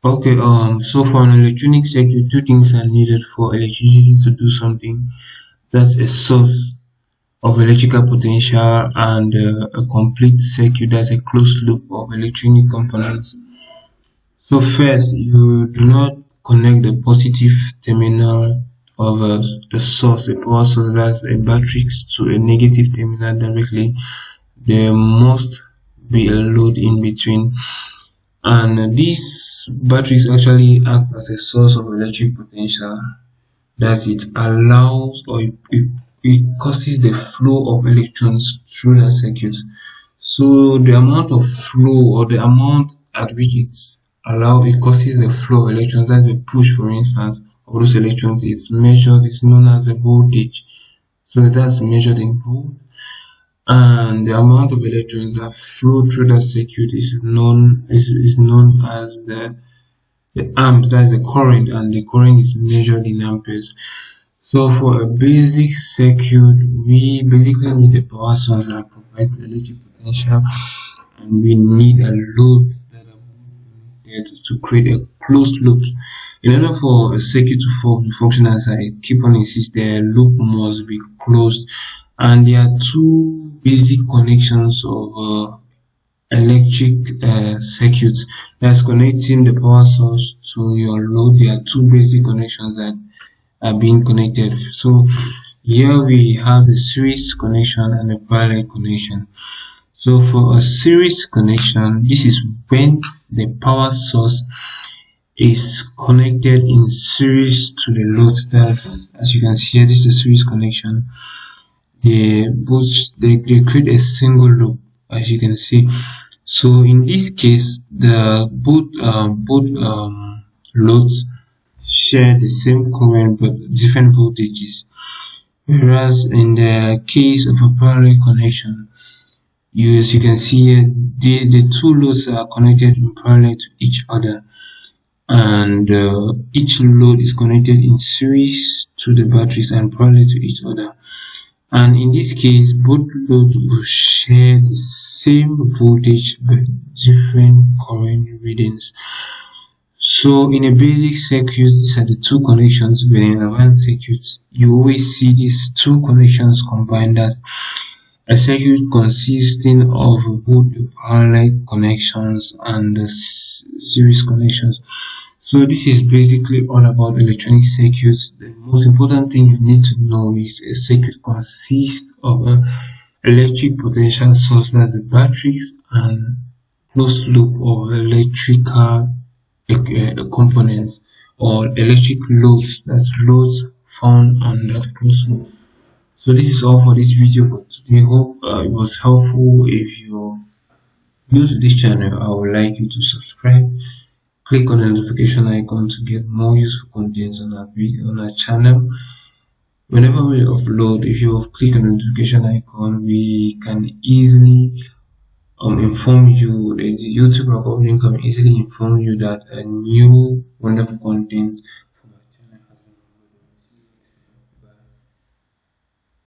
Okay, so for an electronic circuit, two things are needed for electricity to do something. That's a source of electrical potential and a complete circuit, that's a closed loop of electronic components. So first, you do not connect the positive terminal of the source, a power source, that's a battery, to a negative terminal directly. There must be a load in between, and these batteries actually act as a source of electric potential, that it allows or it causes the flow of electrons through the circuit. So the amount of flow, or the amount at which it causes the flow of electrons, that's a push for instance of those electrons, is measured, is known as a voltage. So that's measured in volt, and the amount of electrons that flow through the circuit is known as the amps, that's the current, and the current is measured in amperes. So for a basic circuit, we basically need a power source that provides electric potential, and we need a load that are needed to create a closed loop. In order for a circuit to function, as I keep on insisting, the loop must be closed, and there are two basic connections of electric circuits, that's connecting the power source to your load. There are two basic connections that are being connected. So here we have the series connection and the parallel connection. So for a series connection, this is when the power source is connected in series to the load. That's, as you can see here, this is a series connection. They create a single loop, as you can see. So in this case, the both loads share the same current but different voltages. Whereas in the case of a parallel connection, as you can see here, the two loads are connected in parallel to each other, and each load is connected in series to the batteries and parallel to each other. And in this case, both loads will share the same voltage but different current readings. So in a basic circuit, these are the two connections, but in advanced circuits, you always see these two connections combined as a circuit consisting of both the parallel connections and the series connections. So this is basically all about electronic circuits. The most important thing you need to know is a circuit consists of an electric potential source, that's the batteries, and closed loop of electrical components, or electric loads, that's loads found on that closed loop. So this is all for this video for today. Hope it was helpful. If you're new to this channel, I would like you to subscribe. Click on the notification icon to get more useful content on our video, on our channel. Whenever we upload, if you click on the notification icon, we can easily inform you, the YouTube algorithm can easily inform you that a new wonderful content